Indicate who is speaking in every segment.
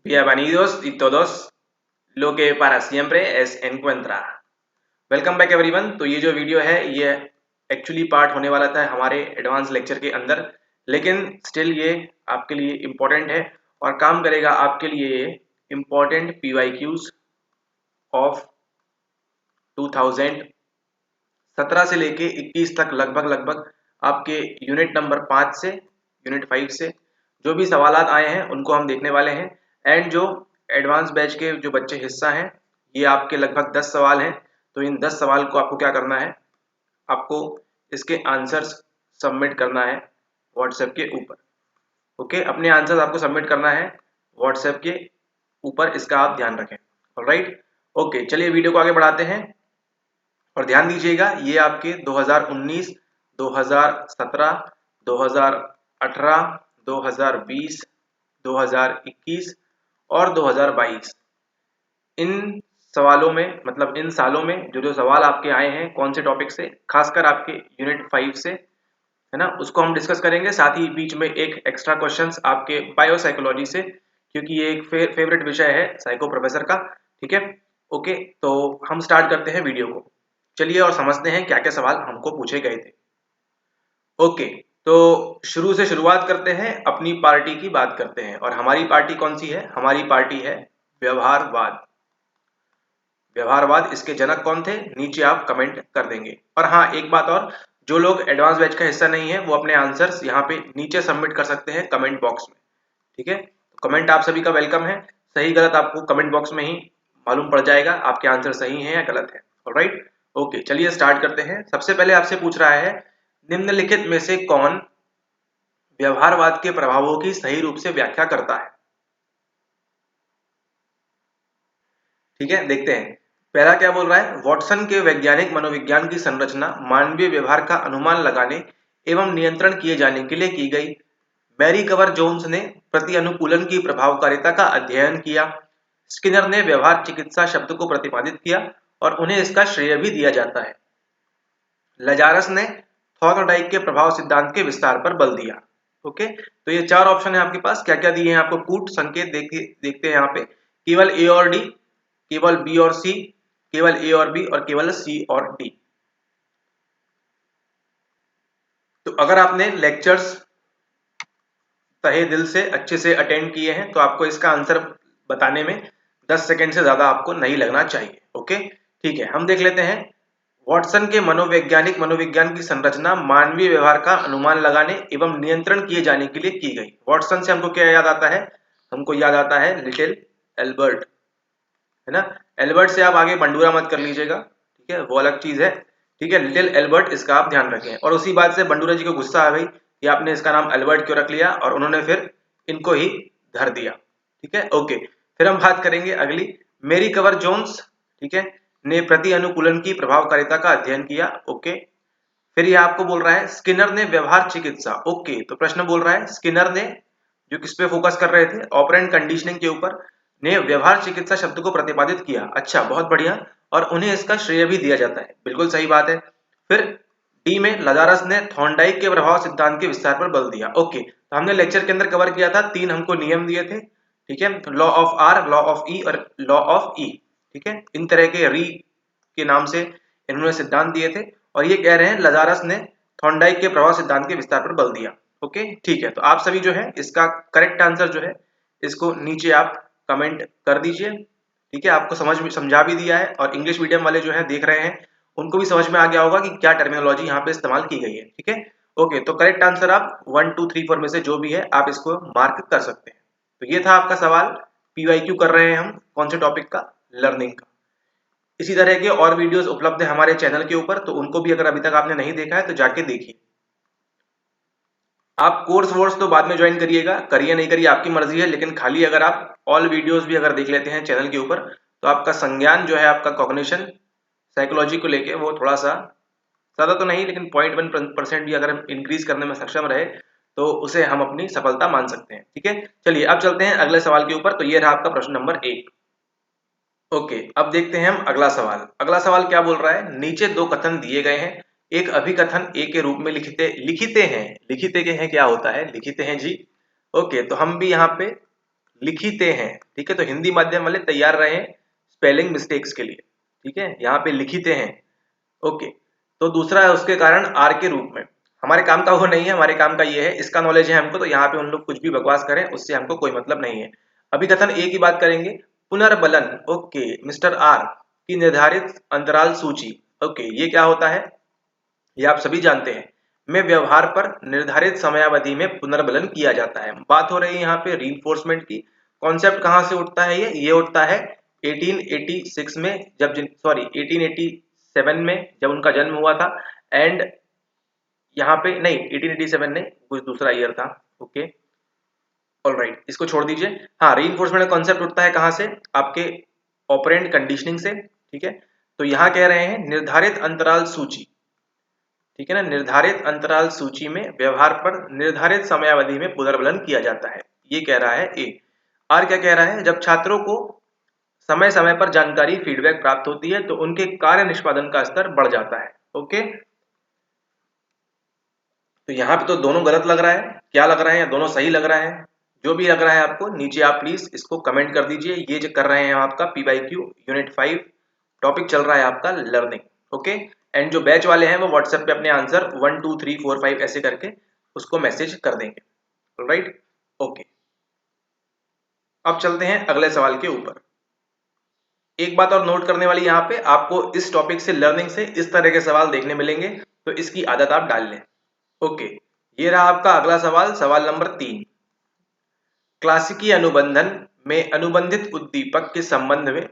Speaker 1: Bienvenidos y todos lo que para siempre es encuentra। Welcome back everyone. तो ये जो video है ये एक्चुअली पार्ट होने वाला था हमारे एडवांस लेक्चर के अंदर, लेकिन स्टिल ये आपके लिए इम्पोर्टेंट है और काम करेगा आपके लिए इम्पोर्टेंट PYQs ऑफ 2017 से लेके 21 तक लगभग आपके यूनिट नंबर 5 से यूनिट 5 से जो भी सवालात आए हैं उनको हम देखने वाले हैं। एंड जो एडवांस बैच के जो बच्चे हिस्सा हैं ये आपके लगभग 10 सवाल हैं। तो इन 10 सवाल को आपको क्या करना है, आपको इसके आंसर्स सबमिट करना है व्हाट्सएप के ऊपर। ओके, अपने आंसर्स आपको सबमिट करना है व्हाट्सएप के ऊपर, इसका आप ध्यान रखें। ऑलराइट, ओके, चलिए वीडियो को आगे बढ़ाते हैं और ध्यान दीजिएगा ये आपके 2019, 2017, 2018, 2020, 2021 और 2022 इन सवालों में, मतलब इन सालों में जो सवाल आपके आए हैं कौन से टॉपिक से, खासकर आपके यूनिट 5 से, है ना, उसको हम डिस्कस करेंगे। साथ ही बीच में एक एक्स्ट्रा क्वेश्चंस आपके बायोसाइकोलॉजी से, क्योंकि ये एक फेवरेट विषय है साइको प्रोफेसर का। ठीक है, ओके, तो हम स्टार्ट करते हैं वीडियो को। चलिए और समझते हैं क्या क्या सवाल हमको पूछे गए थे। ओके, तो शुरू से शुरुआत करते हैं, अपनी पार्टी की बात करते हैं। और हमारी पार्टी कौन सी है? हमारी पार्टी है व्यवहारवाद। व्यवहारवाद, इसके जनक कौन थे नीचे आप कमेंट कर देंगे। और हाँ, एक बात और, जो लोग एडवांस बैच का हिस्सा नहीं है वो अपने आंसर्स यहाँ पे नीचे सबमिट कर सकते हैं कमेंट बॉक्स में। ठीक है, तो कमेंट आप सभी का वेलकम है। सही गलत आपको कमेंट बॉक्स में ही मालूम पड़ जाएगा, आपके आंसर सही है या गलत है। ऑलराइट, ओके, चलिए स्टार्ट करते हैं। सबसे पहले आपसे पूछ रहा है निम्नलिखित में से कौन व्यवहारवाद के प्रभावों की सही रूप से व्याख्या करता है। ठीक है, देखते हैं। पहला क्या बोल रहा है, वॉटसन के वैज्ञानिक मनोविज्ञान की संरचना मानवीय व्यवहार का अनुमान लगाने एवं नियंत्रण किए जाने के लिए की गई। मैरी कवर जोन्स ने प्रति अनुकूलन की प्रभावकारिता का अध्ययन किया। स्किनर ने व्यवहार चिकित्सा शब्द को प्रतिपादित किया और उन्हें इसका श्रेय भी दिया जाता है। लजारस ने थॉर्नडाइक के प्रभाव सिद्धांत के विस्तार पर बल दिया। ओके, तो ये चार ऑप्शन है आपके पास। क्या क्या दिए हैं आपको, कूट संकेत देखते हैं यहाँ पे। केवल ए और डी, केवल बी और सी, केवल ए और बी और केवल सी और डी। तो अगर आपने लेक्चर्स तहे दिल से अच्छे से अटेंड किए हैं तो आपको इसका आंसर बताने में 10 सेकंड से ज्यादा आपको नहीं लगना चाहिए। ओके, ठीक है, हम देख लेते हैं। वॉटसन के मनोवैज्ञानिक मनोविज्ञान की संरचना मानवीय व्यवहार का अनुमान लगाने एवं नियंत्रण किए जाने के लिए की गई। वॉटसन से हमको क्या याद आता है? हमको याद आता है लिटिल एल्बर्ट, है ना। एल्बर्ट से आप आगे बंडूरा मत कर लीजिएगा, ठीक है, वो अलग चीज है। ठीक है, लिटिल एल्बर्ट, इसका आप ध्यान रखें। और उसी बात से बंडूरा जी को गुस्सा आ गई कि आपने इसका नाम एल्बर्ट क्यों रख लिया, और उन्होंने फिर इनको ही धर दिया। ठीक है, ओके, फिर हम बात करेंगे अगली, मेरी कवर जोन्स, ठीक है, ने प्रति अनुकूलन की प्रभावकारिता का अध्ययन किया। ओके, फिर ये आपको बोल रहा है स्किनर ने व्यवहार चिकित्सा। ओके, तो प्रश्न बोल रहा है स्किनर ने, जो किस पे फोकस कर रहे थे, ऑपरेंट कंडीशनिंग के ऊपर, ने व्यवहार चिकित्सा शब्द को प्रतिपादित किया। अच्छा, बहुत बढ़िया, और उन्हें इसका श्रेय भी दिया जाता है, बिल्कुल सही बात है। फिर डी में लजारस ने थॉर्नडाइक के प्रभाव सिद्धांत के विस्तार पर बल दिया। ओके, तो हमने लेक्चर के अंदर कवर किया था, 3 हमको नियम दिए थे। ठीक है, law of R, law of E और लॉ ऑफ ई। ठीक है, इन तरह के री के नाम से इन्होंने सिद्धांत दिए थे, और ये कह रहे हैं लजारस ने थॉर्नडाइक के प्रभाव सिद्धांत के विस्तार पर बल दिया। ओके, ठीक है, तो आप सभी जो है इसका करेक्ट आंसर जो है इसको नीचे आप कमेंट कर दीजिए। ठीक है, आपको समझा भी दिया है, और इंग्लिश मीडियम वाले जो है देख रहे हैं उनको भी समझ में आ गया होगा कि क्या टर्मिनोलॉजी यहाँ पे इस्तेमाल की गई है। ठीक है, ओके, तो करेक्ट आंसर आप 1 2 3 4 में से जो भी है आप इसको मार्क कर सकते हैं। तो ये था आपका सवाल। PYQ कर रहे हैं हम कौन से टॉपिक का? लर्निंग का। इसी तरह के और वीडियोस उपलब्ध है हमारे चैनल के ऊपर, तो उनको भी अगर अभी तक आपने नहीं देखा है तो जाके देखिए। आप कोर्स वोर्स तो बाद में ज्वाइन करिएगा, करिए नहीं करिए आपकी मर्जी है, लेकिन खाली अगर आप ऑल वीडियोस भी अगर देख लेते हैं चैनल के ऊपर तो आपका संज्ञान जो है, आपका कॉग्निशन साइकोलॉजी को लेके वो थोड़ा सा ज्यादा तो नहीं लेकिन 0.1% भी अगर इंक्रीज करने में सक्षम रहे तो उसे हम अपनी सफलता मान सकते हैं। ठीक है, चलिए अब चलते हैं अगले सवाल के ऊपर। तो ये रहा आपका प्रश्न नंबर 1। ओके, अब देखते हैं हम अगला सवाल। अगला सवाल क्या बोल रहा है, नीचे 2 कथन दिए गए हैं, एक अभिकथन ए के रूप में लिखिते हैं। लिखिते के हैं, क्या होता है? लिखिते हैं जी। ओके, तो हम भी यहाँ पे लिखिते हैं, ठीक है। तो हिंदी माध्यम वाले तैयार रहे स्पेलिंग मिस्टेक्स के लिए, ठीक है। यहाँ पे लिखिते हैं, ओके। तो दूसरा है उसके कारण आर के रूप में, हमारे काम का वो नहीं है, हमारे काम का ये है, इसका नॉलेज है हमको, तो यहाँ पे उन लोग कुछ भी बकवास करें उससे हमको कोई मतलब नहीं है। अभी कथन ए की बात करेंगे, पुनर्बलन, ओके, मिस्टर आर की निर्धारित अंतराल सूची, ओके, ये क्या होता है ये आप सभी जानते हैं, में व्यवहार पर निर्धारित समयावधि में पुनर्बलन किया जाता है। बात हो रही है यहाँ पे रीइंफोर्समेंट की। कॉन्सेप्ट कहाँ से उठता है ये उठता है 1886 में, जब 1887 में जब उनका जन्म हुआ था। एंड यहाँ पे नहीं, 1887 नहीं, कुछ दूसरा ईयर था, ओके, ऑलराइट, इसको छोड़ दीजिए। हाँ, रीइंफोर्समेंट का कॉन्सेप्ट उठता है कहाँ से, आपके ऑपरेंट कंडीशनिंग से, ठीक है। तो यहाँ कह रहे हैं निर्धारित अंतराल सूची, ठीक है ना, निर्धारित अंतराल सूची में व्यवहार पर निर्धारित समयावधि में पुनर्बलन किया जाता है, ये कह रहा है ए। आर क्या कह रहा है, जब छात्रों को समय समय पर जानकारी फीडबैक प्राप्त होती है तो उनके कार्य निष्पादन का स्तर बढ़ जाता है, ओके। तो यहाँ पे तो दोनों गलत लग रहा है, क्या लग रहा है या दोनों सही लग रहा है, जो भी लग रहा है आपको नीचे आप प्लीज इसको कमेंट कर दीजिए। ये जो कर रहे हैं आपका PYQ यूनिट 5 टॉपिक चल रहा है आपका लर्निंग, ओके। एंड जो बैच वाले हैं वो व्हाट्सएप पे अपने आंसर 1 2 3 4 5 ऐसे करके उसको मैसेज कर देंगे, राइट, ओके। अब चलते हैं अगले सवाल के ऊपर। एक बात और नोट करने वाली, यहाँ पे आपको इस टॉपिक से लर्निंग से इस तरह के सवाल देखने मिलेंगे, तो इसकी आदत आप डाल लें, ओके। ये रहा आपका अगला सवाल, सवाल नंबर 3। क्लासिकी अनुबंधन में अनुबंधित उद्दीपक के संबंध में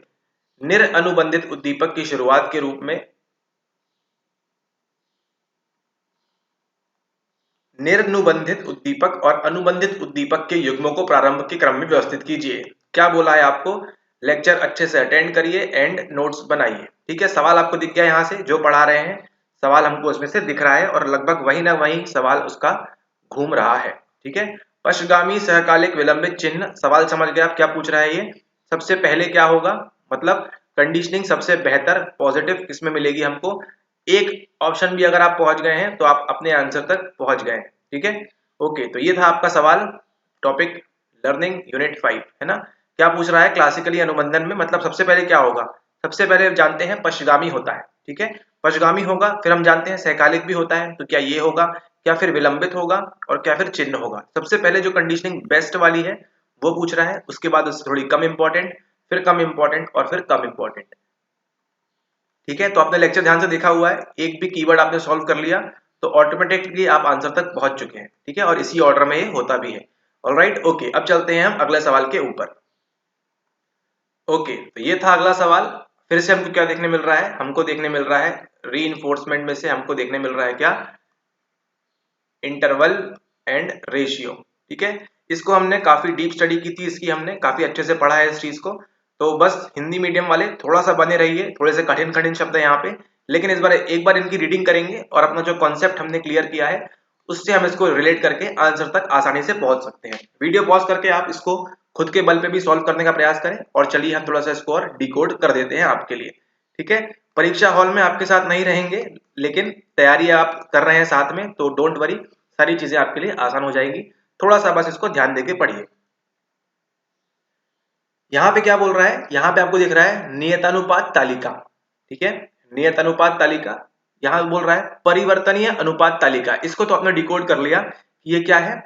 Speaker 1: निरअनुबंधित उद्दीपक की शुरुआत के रूप में निरनुबंधित उद्दीपक और अनुबंधित उद्दीपक के युग्मों को प्रारंभ के क्रम में व्यवस्थित कीजिए। क्या बोला है आपको, लेक्चर अच्छे से अटेंड करिए एंड नोट्स बनाइए, ठीक है। सवाल आपको दिख गया यहाँ से, जो पढ़ा रहे हैं सवाल हमको उसमें से दिख रहा है और लगभग वही ना वही सवाल उसका घूम रहा है, ठीक है। पश्चगामी सहकालिक विलंबित चिन्ह, सवाल समझ गए आप क्या पूछ रहा है ये। सबसे पहले क्या होगा, मतलब कंडीशनिंग सबसे बेहतर पॉजिटिव किसमें मिलेगी हमको, एक ऑप्शन भी अगर आप पहुंच गए हैं तो आप अपने आंसर तक पहुंच गए हैं, ठीक है, ओके। तो ये था आपका सवाल, टॉपिक लर्निंग यूनिट 5, है ना। क्या पूछ रहा है, क्लासिकली अनुबंधन में मतलब सबसे पहले क्या होगा, सबसे पहले जानते हैं पश्चगामी होता है, ठीक है, पश्चगामी होगा, फिर हम जानते हैं सहकालिक भी होता है, तो क्या ये होगा, क्या फिर विलंबित होगा, और क्या फिर चिन्ह होगा। सबसे पहले जो कंडीशनिंग बेस्ट वाली है वो पूछ रहा है, उसके बाद उससे थोड़ी कम इंपॉर्टेंट, फिर कम इंपॉर्टेंट और फिर कम इंपॉर्टेंट, ठीक है। तो आपने लेक्चर ध्यान से देखा हुआ है, एक भी कीवर्ड आपने सॉल्व कर लिया तो ऑटोमेटिकली आप आंसर तक पहुंच चुके हैं, ठीक है, और इसी ऑर्डर में ये होता भी है, ऑलराइट, ओके। अब चलते हैं हम अगले सवाल के ऊपर, ओके। तो ये था अगला सवाल। फिर से हमको क्या देखने मिल रहा है, हमको देखने मिल रहा है रीइंफोर्समेंट में से हमको देखने मिल रहा है क्या, इंटरवल एंड रेशियो, ठीक है। इसको हमने काफी डीप स्टडी की थी, इसकी हमने काफी अच्छे से पढ़ा है इस चीज को। तो बस हिंदी मीडियम वाले थोड़ा सा बने रहिए, थोड़े से कठिन कठिन शब्द है यहाँ पे, लेकिन इस बार एक बार इनकी रीडिंग करेंगे और अपना जो कॉन्सेप्ट हमने क्लियर किया है उससे हम इसको रिलेट करके आंसर तक आसानी से पहुंच सकते हैं। वीडियो पॉज करके आप इसको खुद के बल पे भी सॉल्व करने का प्रयास करें, और चलिए हम थोड़ा सा इसको और डिकोड कर देते हैं आपके लिए, ठीक है। परीक्षा हॉल में आपके साथ नहीं रहेंगे, लेकिन तैयारी आप कर रहे हैं साथ में, तो डोंट वरी, सारी चीजें आपके लिए आसान हो जाएंगी। थोड़ा सा बस इसको ध्यान देके पढ़िए। यहाँ पे क्या बोल रहा है, यहाँ पे आपको दिख रहा है नियतानुपात तालिका, ठीक है, नियतानुपात तालिका। यहाँ बोल रहा है परिवर्तनीय अनुपात तालिका, इसको तो आपने डिकोड कर लिया, ये क्या है,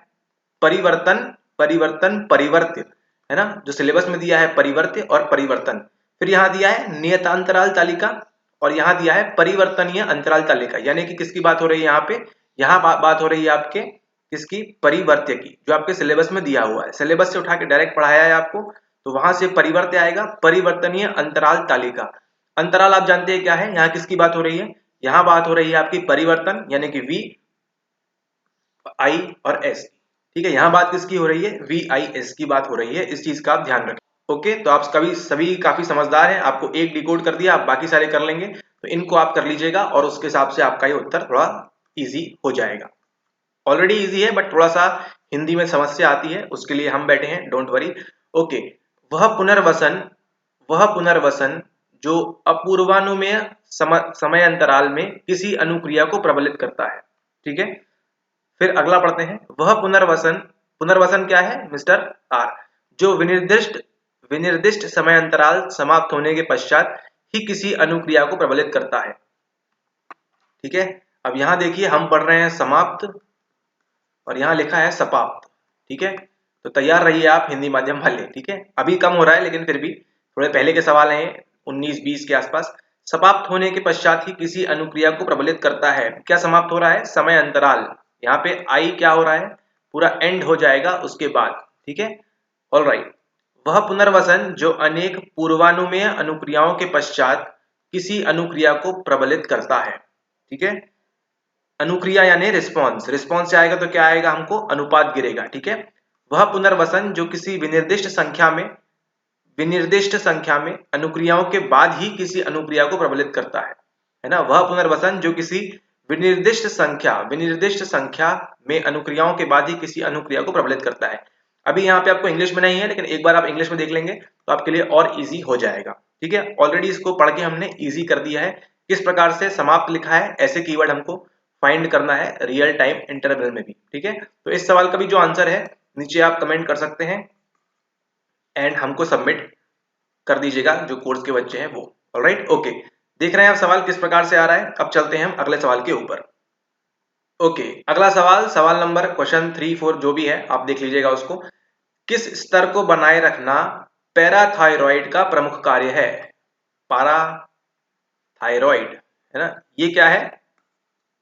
Speaker 1: परिवर्तन, परिवर्तन, परिवर्त्य, है ना, जो सिलेबस में दिया है परिवर्त्य और परिवर्तन। फिर यहाँ दिया है नियतांतराल तालिका, और यहाँ दिया है परिवर्तनीय अंतराल तालिका, यानी कि किसकी बात हो रही है यहाँ पे, यहाँ बात हो रही है आपके किसकी, परिवर्त्य की, जो आपके सिलेबस में दिया हुआ है, सिलेबस से उठा के डायरेक्ट पढ़ाया है आपको, तो वहां से परिवर्त्य आएगा, परिवर्तनीय अंतराल तालिका। अंतराल आप जानते हैं क्या है, यहाँ किसकी बात हो रही है, यहाँ बात हो रही है आपकी परिवर्तन यानी कि V, I और S, ठीक है। यहाँ बात किसकी हो रही है, VIS की बात हो रही है, इस चीज का आप ध्यान रखें, ओके। तो आप सभी काफी समझदार हैं, आपको एक डिकोड कर दिया, आप बाकी सारे कर लेंगे, तो इनको आप कर लीजिएगा और उसके हिसाब से आपका ये उत्तर थोड़ा इजी हो जाएगा। ऑलरेडी इजी है बट थोड़ा सा हिंदी में समस्या आती है, उसके लिए हम बैठे हैं, डोंट वरी, ओके। वह पुनर्वसन जो अपूर्वानुमेय समय अंतराल में किसी अनुक्रिया को प्रबलित करता है, ठीक है। फिर अगला पढ़ते हैं, वह पुनर्वसन, पुनर्वसन क्या है मिस्टर आर, जो विनिर्दिष्ट समय अंतराल समाप्त होने के पश्चात ही किसी अनुक्रिया को प्रबलित करता है। ठीक है, अब यहां देखिए हम पढ़ रहे हैं समाप्त और यहाँ लिखा है समाप्त। ठीक है, तो तैयार रहिए आप हिंदी माध्यम वाले। ठीक है, अभी कम हो रहा है लेकिन फिर भी थोड़े पहले के सवाल हैं 19-20 के आसपास। समाप्त होने के पश्चात ही किसी अनुक्रिया को प्रबलित करता है। क्या समाप्त हो रहा है? समय अंतराल। यहाँ पे आई क्या हो रहा है? पूरा एंड हो जाएगा उसके बाद। ठीक है, ऑलराइट। वह पुनर्वसन जो अनेक पूर्वानुमेय अनुक्रियाओं के पश्चात किसी अनुक्रिया को प्रबलित करता है। ठीक है, अनुक्रिया यानी रिस्पॉन्स, रिस्पॉन्स से आएगा तो क्या आएगा? हमको अनुपात गिरेगा। ठीक है, वह पुनर्वसन जो किसी विनिर्दिष्ट संख्या में अनुक्रियाओं के बाद ही किसी अनुक्रिया को प्रबलित करता है ना। वह पुनर्वसन जो किसी विनिर्दिष्ट संख्या में अनुक्रियाओं के बाद ही किसी अनुक्रिया को प्रबलित करता है। अभी यहाँ पे आपको इंग्लिश में नहीं है, लेकिन एक बार आप इंग्लिश में देख लेंगे तो आपके लिए और इजी हो जाएगा। ठीक है, ऑलरेडी इसको पढ़ के हमने इजी कर दिया है। किस प्रकार से समाप्त लिखा है, ऐसे कीवर्ड हमको फाइंड करना है रियल टाइम इंटरवल में भी। ठीक है, तो इस सवाल का भी जो आंसर है नीचे आप कमेंट कर सकते हैं एंड हमको सबमिट कर दीजिएगा जो कोर्स के बच्चे हैं वो। ऑलराइट, ओके, देख रहे हैं आप सवाल किस प्रकार से आ रहा है। अब चलते हैं हम अगले सवाल के ऊपर। ओके, अगला सवाल नंबर क्वेश्चन 3-4 जो भी है आप देख लीजिएगा उसको। किस स्तर को बनाए रखना पैराथायरॉइड का प्रमुख कार्य है? पैराथायरॉइड है ना, ये क्या है?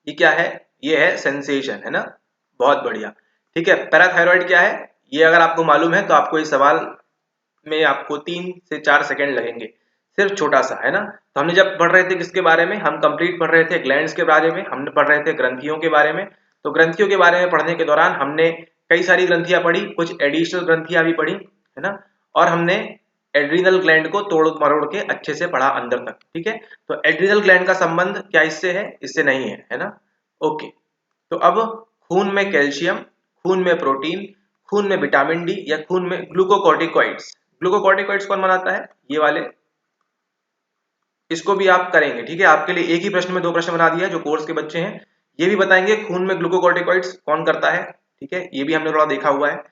Speaker 1: ये क्या है? ये है सेंसेशन, है ना। बहुत बढ़िया। ठीक है, पैराथायरॉइड क्या है ये अगर आपको मालूम है तो आपको इस सवाल में आपको 3 से 4 सेकंड लगेंगे, सिर्फ छोटा सा, है ना। तो हमने जब पढ़ रहे थे किसके बारे में, हम कंप्लीट पढ़ रहे थे ग्लैंड्स के बारे में, हमने पढ़ रहे थे ग्रंथियों के बारे में। तो ग्रंथियों के बारे में पढ़ने के दौरान हमने कई सारी ग्रंथियां पढ़ी, कुछ एडिशनल ग्रंथियां भी पढ़ी, है ना। और हमने एड्रीनल ग्लैंड को तोड़ मरोड़ के अच्छे से पढ़ा अंदर तक। ठीक है, तो एड्रीनल ग्लैंड का संबंध क्या इससे है? इससे नहीं है ना। ओके, तो अब खून में कैल्शियम, खून में प्रोटीन, खून में विटामिन डी या खून में ग्लूकोकॉर्टिकॉइड्स। ग्लूकोकॉर्टिकॉइड्स कौन बनाता है? ये वाले। इसको भी आप करेंगे। ठीक है, आपके लिए एक ही प्रश्न में 2 प्रश्न बना दिया जो कोर्स के बच्चे हैं। ये भी बताएंगे खून में ग्लूकोकॉर्टिकॉइड्स कौन करता है। ठीक है, ये भी हमने थोड़ा देखा हुआ है,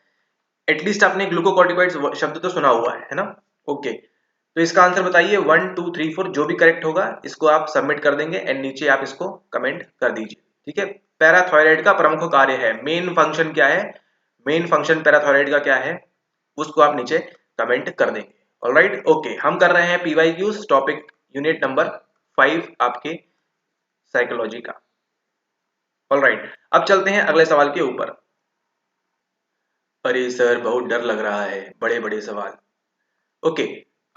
Speaker 1: एटलीस्ट आपने ग्लूकोकॉर्टिकॉइड्स शब्द तो सुना हुआ है ना। ओके, तो इसका आंसर बताइए 1 2 3 4 जो भी करेक्ट होगा इसको आप सबमिट कर देंगे एंड नीचे आप इसको कमेंट कर दीजिए। ठीक है, पैराथायरॉइड का प्रमुख कार्य है, मेन फंक्शन क्या है, मेन फंक्शन पैराथायरॉइड का क्या है उसको आप नीचे कमेंट कर देंगे। ऑलराइट, ओके, हम कर रहे हैं पीवाईक्यूज टॉपिक यूनिट नंबर 5 आपके साइकोलॉजी का। ऑलराइट, अब चलते हैं अगले सवाल के ऊपर। अरे सर बहुत डर लग रहा है, बड़े बड़े सवाल। ओके,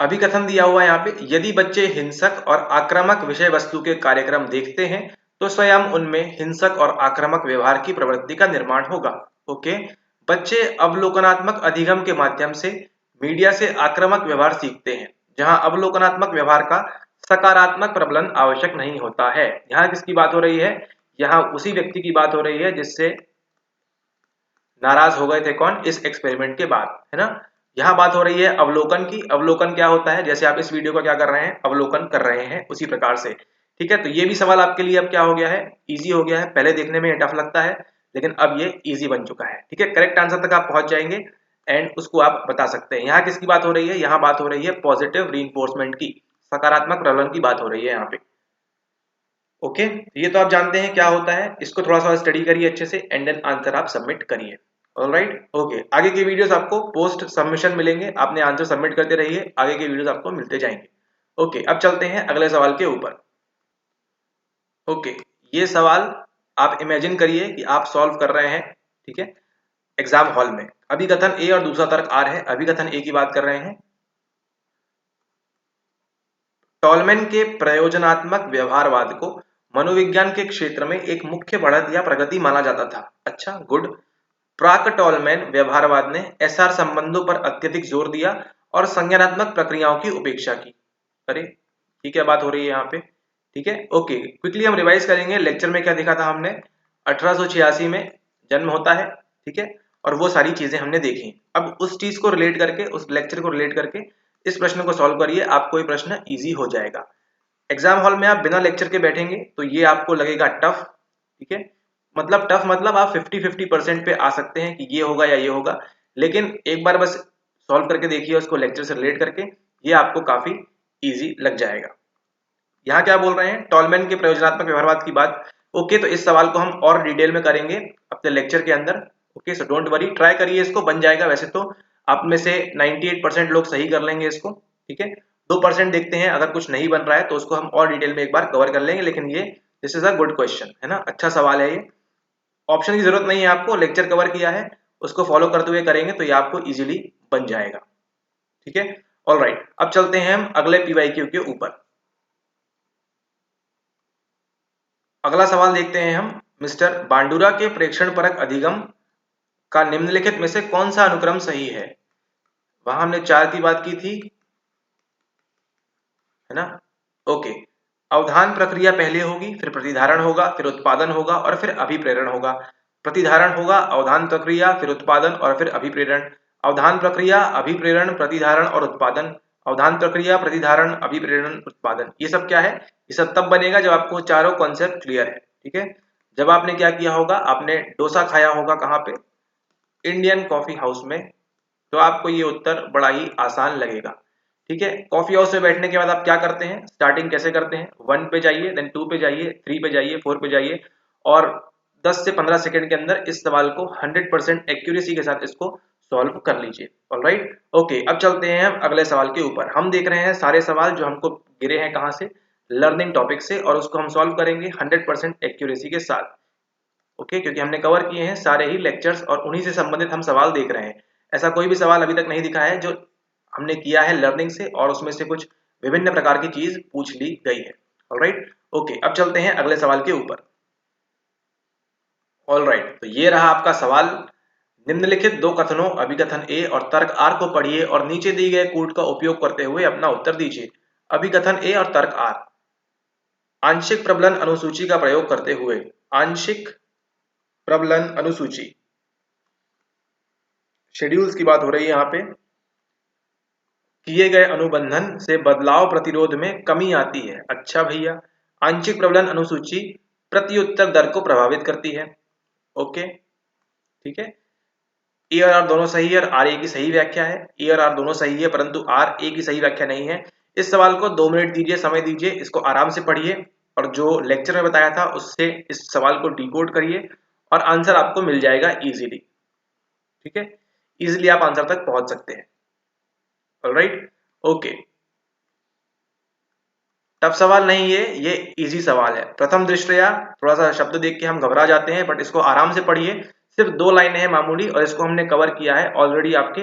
Speaker 1: अभी कथन दिया हुआ है यहाँ पे, यदि बच्चे हिंसक और आक्रामक विषय वस्तु के कार्यक्रम देखते हैं तो स्वयं उनमें हिंसक और आक्रामक व्यवहार की प्रवृत्ति का निर्माण होगा। ओके, बच्चे अवलोकनात्मक अधिगम के माध्यम से मीडिया से आक्रामक व्यवहार सीखते हैं, जहां अवलोकनात्मक व्यवहार का सकारात्मक प्रबलन आवश्यक नहीं होता है। यहाँ किसकी बात हो रही है? यहाँ उसी व्यक्ति की बात हो रही है जिससे नाराज हो गए थे, कौन? इस एक्सपेरिमेंट के बाद, है ना। यहाँ बात हो रही है अवलोकन की। अवलोकन क्या होता है? जैसे आप इस वीडियो का क्या कर रहे हैं, अवलोकन कर रहे हैं, उसी प्रकार से। ठीक है, तो ये भी सवाल आपके लिए अब क्या हो गया है, इजी हो गया है। पहले देखने में टफ लगता है लेकिन अब ये इजी बन चुका है। ठीक है, करेक्ट आंसर तक आप पहुंच जाएंगे एंड उसको आप बता सकते हैं। यहाँ किसकी बात हो रही है? यहाँ बात हो रही है पॉजिटिव रीइंफोर्समेंट की, सकारात्मक प्रबलन की बात हो रही है यहाँ पे। ओके, ये तो आप जानते हैं क्या होता है, इसको थोड़ा सा स्टडी करिए अच्छे से एंड देन आंसर आप सबमिट करिए। ऑलराइट, ओके, आगे के वीडियोस आपको पोस्ट सबमिशन मिलेंगे, आपने आंसर सबमिट करते रहिए, आगे के वीडियोस आपको मिलते जाएंगे। ओके, अब चलते हैं अगले सवाल के ऊपर। ओके, ये सवाल आप इमेजिन करिए कि आप सॉल्व कर रहे हैं, ठीक है, एग्जाम हॉल में। अभिकथन ए और दूसरा तर्क आर है। अभिकथन ए की बात कर रहे हैं, टॉलमैन के प्रयोजनात्मक व्यवहारवाद को मनोविज्ञान के क्षेत्र में एक मुख्य बढ़त या प्रगति माना जाता था। अच्छा, गुड। प्राक टॉलमैन व्यवहारवाद ने एसआर संबंधों पर अत्यधिक जोर दिया और संज्ञानात्मक प्रक्रियाओं की उपेक्षा की। अरे ठीक है, बात हो रही है यहाँ पे। ठीक है, ओके, क्विकली हम रिवाइज करेंगे। लेक्चर में क्या देखा था हमने? 1886 में जन्म होता है, ठीक है, और वो सारी चीजें हमने देखी। अब उस चीज को रिलेट करके, उस लेक्चर को रिलेट करके इस प्रश्न को सॉल्व करिए, आपको ये प्रश्न इजी हो जाएगा। एग्जाम हॉल में आप बिना लेक्चर के बैठेंगे तो ये आपको लगेगा टफ। ठीक है, मतलब टफ मतलब आप 50-50% पे आ सकते हैं कि ये होगा या ये होगा, लेकिन एक बार बस सॉल्व करके देखिए उसको लेक्चर से रिलेट करके, ये आपको काफी इजी लग जाएगा। यहाँ क्या बोल रहे हैं, टॉलमैन के प्रयोजनात्मक व्यवहारवाद की बात। ओके, तो इस सवाल को हम और डिटेल में करेंगे अपने लेक्चर के अंदर। Okay, so don't worry, try करिए, इसको बन जाएगा। वैसे तो आप में से 98% लोग सही कर लेंगे इसको, ठीक है। 2% देखते हैं, अगर कुछ नहीं बन रहा है तो उसको हम और डिटेल में एक बार कवर कर लेंगे। लेकिन ये this is a good question, है ना, अच्छा सवाल है ये। ऑप्शन की जरूरत नहीं है आपको, लेक्चर कवर किया है, उसको फॉलो करते हुए करेंगे तो ये आपको इजीली बन जाएगा, ठीक है। ऑलराइट, अब चलते हैं हम अगले पीवाईक्यू के ऊपर। अगला सवाल देखते हैं हम, मिस्टर बांडुरा के प्रेक्षण परक अधिगम का निम्नलिखित में से कौन सा अनुक्रम सही है। वहां हमने 4 की बात की थी, है ना। ओके, अवधान प्रक्रिया पहले होगी, फिर प्रतिधारण होगा, फिर उत्पादन होगा और फिर अभिप्रेरण होगा। प्रतिधारण होगा, अवधान प्रक्रिया, फिर उत्पादन और फिर अभिप्रेरण। अवधान प्रक्रिया, अभिप्रेरण, प्रतिधारण और उत्पादन। अवधान प्रक्रिया, प्रतिधारण, अभिप्रेरण, उत्पादन। ये सब क्या है, ये सब तब बनेगा जब आपको चारों कॉन्सेप्ट क्लियर है, ठीक है। जब आपने क्या किया होगा, आपने डोसा खाया होगा कहाँ पे, इंडियन कॉफी हाउस में, तो आपको ये उत्तर बड़ा ही आसान लगेगा, ठीक है। कॉफी हाउस में बैठने के बाद आप क्या करते हैं, स्टार्टिंग कैसे करते हैं, 1 पे जाइए, देन 2 पे जाइए, 3 पे जाइए, 4 पे जाइए और 10 से 15 सेकंड के अंदर इस सवाल को 100% एक्यूरेसी के साथ इसको सॉल्व कर लीजिए। ऑलराइट, ओके, अब चलते हैं हम अगले सवाल के ऊपर। हम देख रहे हैं सारे सवाल जो हमको गिरे हैं कहाँ से, लर्निंग टॉपिक से, और उसको हम सॉल्व करेंगे 100% एक्यूरेसी के साथ। ओके, क्योंकि हमने कवर किए हैं सारे ही लेक्चर्स और उन्हीं से संबंधित हम सवाल देख रहे हैं। ऐसा कोई भी सवाल अभी तक नहीं दिखा है जो हमने किया है लर्निंग से और उसमें से कुछ विभिन्न प्रकार की चीज पूछ ली गई है। ऑलराइट, ओके, अब चलते हैं अगले सवाल के ऊपर। ऑलराइट, तो ये रहा आपका सवाल। निम्नलिखित दो कथनों अभिकथन ए और तर्क आर को पढ़िए और नीचे दिए गए कूट का उपयोग करते हुए अपना उत्तर दीजिए। अभिकथन ए और तर्क आर, आंशिक प्रबलन अनुसूची का प्रयोग करते हुए, आंशिक प्रबलन अनुसूची, शेड्यूल्स की बात हो रही है यहाँ पे, किए गए अनुबंधन से बदलाव प्रतिरोध में कमी आती है। अच्छा भैया, आंशिक प्रबलन अनुसूची प्रत्युत्तर दर को प्रभावित करती है। ओके, ठीक है, ए और आर दोनों सही है और आर ए की सही व्याख्या है। ए और आर दोनों सही है परंतु आर ए की सही व्याख्या नहीं है। इस सवाल को 2 मिनट दीजिए, समय दीजिए, इसको आराम से पढ़िए और जो लेक्चर में बताया था उससे इस सवाल को डिकोड करिए और आंसर आपको मिल जाएगा इजीली, ठीक है। इजीली आप आंसर तक पहुंच सकते हैं। ऑलराइट, ओके, टफ सवाल नहीं है, ये इजी सवाल है। प्रथम दृष्टया थोड़ा सा शब्द देख के हम घबरा जाते हैं, बट इसको आराम से पढ़िए। सिर्फ 2 लाइनें हैं मामूली और इसको हमने कवर किया है ऑलरेडी आपके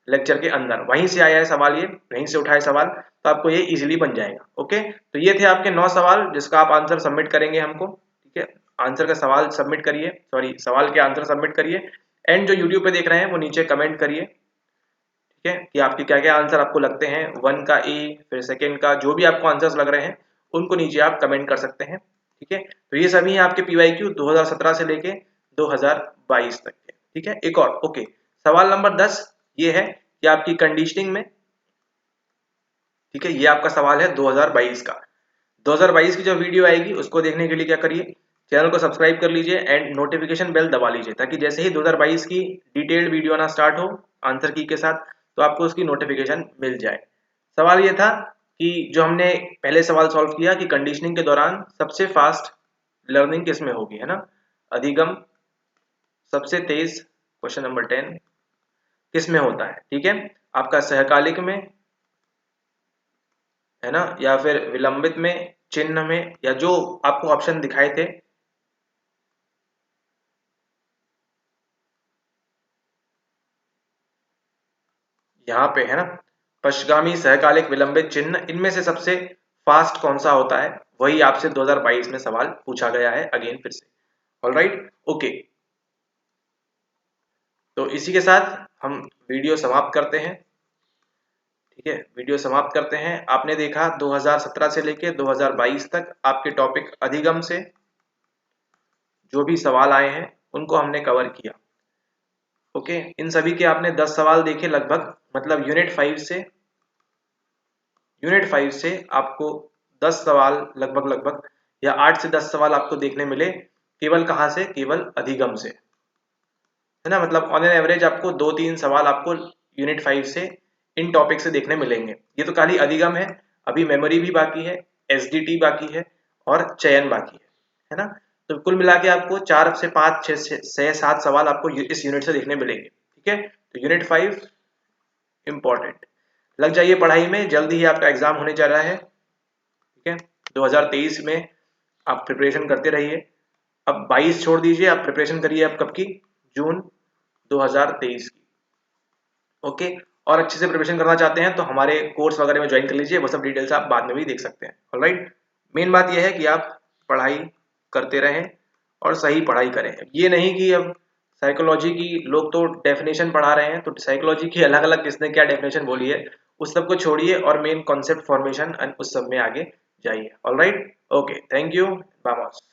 Speaker 1: लेक्चर के अंदर। वहीं से आया है सवाल, ये वहीं से उठाए सवाल, तो आपको ये इजीली बन जाएगा। ओके, तो ये थे आपके 9 सवाल जिसका आप आंसर सबमिट करेंगे हमको, ठीक है। आंसर का सवाल सबमिट करिए, सॉरी सवाल के आंसर सबमिट करिए एंड जो यूट्यूब पे देख रहे हैं वो नीचे कमेंट करिए, ठीक है, कि आपके क्या क्या आंसर आपको लगते हैं। 1 का ए, फिर सेकेंड का, जो भी आपको आंसर्स लग रहे हैं उनको नीचे आप कमेंट कर सकते हैं, ठीक है। तो ये सभी हैं आपके पीवाईक्यू 2017 से लेके 2022 तक के, ठीक है। एक और, ओके, सवाल नंबर 10 ये है कि आपकी कंडीशनिंग में, ठीक है, ये आपका सवाल है 2022 का। 2022 की जो वीडियो आएगी उसको देखने के लिए क्या करिए, चैनल को सब्सक्राइब कर लीजिए एंड नोटिफिकेशन बेल दबा लीजिए, ताकि जैसे ही 2022 की डिटेल्ड वीडियो आना स्टार्ट हो आंसर की के साथ तो आपको उसकी नोटिफिकेशन मिल जाए। सवाल ये था कि जो हमने पहले सवाल सॉल्व किया कि कंडीशनिंग के दौरान सबसे फास्ट लर्निंग किस में होगी, है ना, अधिगम सबसे तेज, क्वेश्चन नंबर 10 किस में होता है, ठीक है, आपका सहकालिक में, है ना, या फिर विलंबित में, चिन्ह में, या जो आपको ऑप्शन दिखाए थे, यहाँ पे, है ना, पश्चगामी, सहकालिक, विलंबित, चिन्ह, इनमें से सबसे फास्ट कौन सा होता है, वही आपसे 2022 में सवाल पूछा गया है अगेन फिर से। ऑलराइट, ओके, तो इसी के साथ हम वीडियो समाप्त करते हैं, ठीक है, वीडियो समाप्त करते हैं। आपने देखा 2017 से लेके 2022 तक आपके टॉपिक अधिगम से जो भी सवाल आए हैं उनको हमने कवर किया। ओके, इन सभी के आपने 10 सवाल देखे लगभग, मतलब यूनिट 5 से आपको 10 सवाल लगभग या 8 से 10 सवाल आपको देखने मिले, केवल कहाँ से, केवल अधिगम से, है ना। मतलब ऑन एन एवरेज आपको 2-3 सवाल आपको यूनिट 5 से इन टॉपिक से देखने मिलेंगे। ये तो खाली अधिगम है, अभी मेमोरी भी बाकी है, एसडीटी बाकी है और चयन बाकी है ना। तो कुल मिला के आपको 4 से 5 6 7 सवाल आपको इस यूनिट से देखने मिलेंगे। ठीक है, तो यूनिट 5 इंपॉर्टेंट। लग जाइए पढ़ाई में, जल्दी ही आपका एग्जाम होने जा रहा है। ठीक है, 2023 में आप प्रिपरेशन करते रहिए। अब 22 छोड़ दीजिए, आप प्रिपरेशन करिए अब कब की, जून 2023 की। ओके, और अच्छे से प्रिपरेशन करना चाहते हैं तो हमारे कोर्स वगैरह में ज्वाइन कर लीजिए, वो सब डिटेल्स आप बाद में भी देख सकते हैं। ऑलराइट, मेन बात यह है कि आप पढ़ाई करते रहें और सही पढ़ाई करें। ये नहीं कि अब साइकोलॉजी की लोग तो डेफिनेशन पढ़ा रहे हैं, तो साइकोलॉजी की अलग अलग किसने क्या डेफिनेशन बोली है उस सब को छोड़िए और मेन कॉन्सेप्ट फॉर्मेशन उस सब में आगे जाइए। All right, okay, thank you, bye.